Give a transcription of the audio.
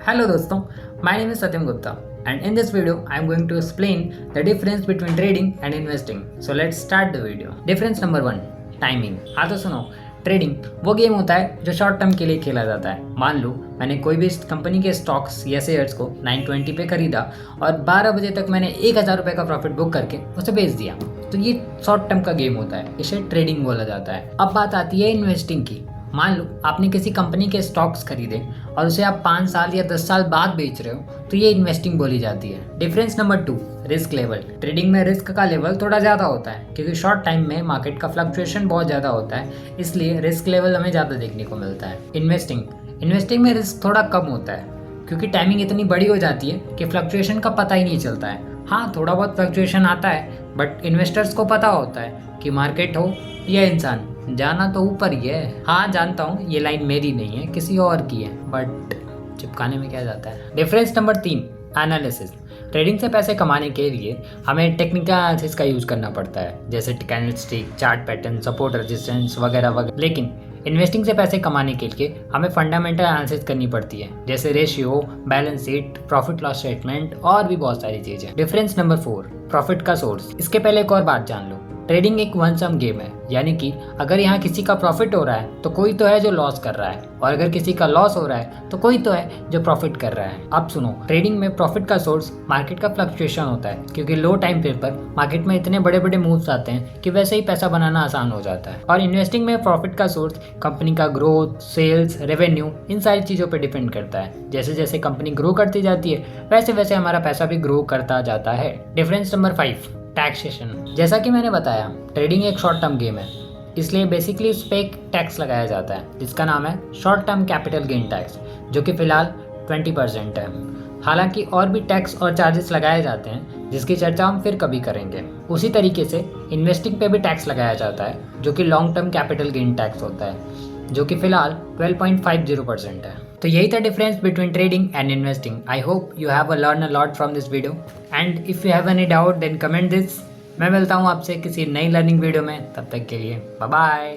Hello दोस्तों, my name is Satyam Gupta and in this video I am going to explain the difference between trading and investing. So let's start the video. Difference number 1, timing. हाँ तो सुनो, trading वो game होता है जो short term के लिए खेला जाता है। मान लो मैंने कोई भी कंपनी के स्टॉक्स या शेयर्स को 920 पे खरीदा और 12 बजे तक मैंने 1000 रुपये का प्रॉफिट बुक करके उसे बेच दिया, तो ये शॉर्ट टर्म का गेम होता है, इसे ट्रेडिंग बोला जाता है। अब बात आती है इन्वेस्टिंग की। मान लो आपने किसी कंपनी के स्टॉक्स खरीदे और उसे आप 5 साल या 10 साल बाद बेच रहे हो, तो ये इन्वेस्टिंग बोली जाती है। Difference number 2, risk level. Trading में रिस्क का लेवल थोड़ा ज़्यादा होता है क्योंकि शॉर्ट टाइम में मार्केट का फ्लक्चुएशन बहुत ज़्यादा होता है, इसलिए रिस्क लेवल हमें ज़्यादा देखने को मिलता है। इन्वेस्टिंग में रिस्क थोड़ा कम होता है क्योंकि टाइमिंग इतनी बड़ी हो जाती है कि फ्लक्चुएशन का पता ही नहीं चलता है। हाँ, थोड़ा बहुत फ्लक्चुएशन आता है, बट इन्वेस्टर्स को पता होता है कि मार्केट हो या इंसान, जाना तो ऊपर ही है। हाँ जानता हूँ ये लाइन मेरी नहीं है, किसी और की है, बट चिपकाने में क्या जाता है। Difference number 3, analysis. ट्रेडिंग से पैसे कमाने के लिए हमें टेक्निकल एनालिसिस का यूज़ करना पड़ता है, जैसे candlestick, chart pattern, support resistance वगैरह वगैरह। लेकिन इन्वेस्टिंग से पैसे कमाने के लिए हमें फंडामेंटल एनालिसिस करनी पड़ती है, जैसे ratio, balance sheet, profit loss statement और भी बहुत सारी चीज़ें। डिफरेंस नंबर 4, प्रॉफिट का सोर्स। इसके पहले एक और बात जान लो, ट्रेडिंग एक वन सम गेम है, यानी कि अगर यहाँ किसी का प्रॉफिट हो रहा है तो कोई तो है जो लॉस कर रहा है, और अगर किसी का लॉस हो रहा है तो कोई तो है जो प्रॉफिट कर रहा है। अब सुनो, ट्रेडिंग में प्रॉफिट का सोर्स मार्केट का फ्लक्चुएशन होता है, क्योंकि लो टाइम पीरियड पर मार्केट में इतने बड़े बड़े मूव्स आते हैं कि वैसे ही पैसा बनाना आसान हो जाता है। और इन्वेस्टिंग में प्रॉफिट का सोर्स कंपनी का ग्रोथ, सेल्स, रेवेन्यू, इन सारी चीज़ों पर डिपेंड करता है। जैसे जैसे कंपनी ग्रो करती जाती है वैसे वैसे हमारा पैसा भी ग्रो करता जाता है। Difference number 5, taxation. जैसा कि मैंने बताया, ट्रेडिंग एक शॉर्ट टर्म गेम है, इसलिए बेसिकली इस पर एक टैक्स लगाया जाता है जिसका नाम है short term capital gain tax, जो कि फ़िलहाल 20% है। हालांकि और भी टैक्स और चार्जेस लगाए जाते हैं जिसकी चर्चा हम फिर कभी करेंगे। उसी तरीके से इन्वेस्टिंग पे भी टैक्स लगाया जाता है जो कि long term capital gain tax होता है, जो कि फ़िलहाल 12.50% है। तो यही था difference between trading and investing. I hope you have learn a lot from this video and if you have any doubt then comment this. मैं मिलता हूँ आपसे किसी नई लर्निंग वीडियो में, तब तक के लिए बाय बाय।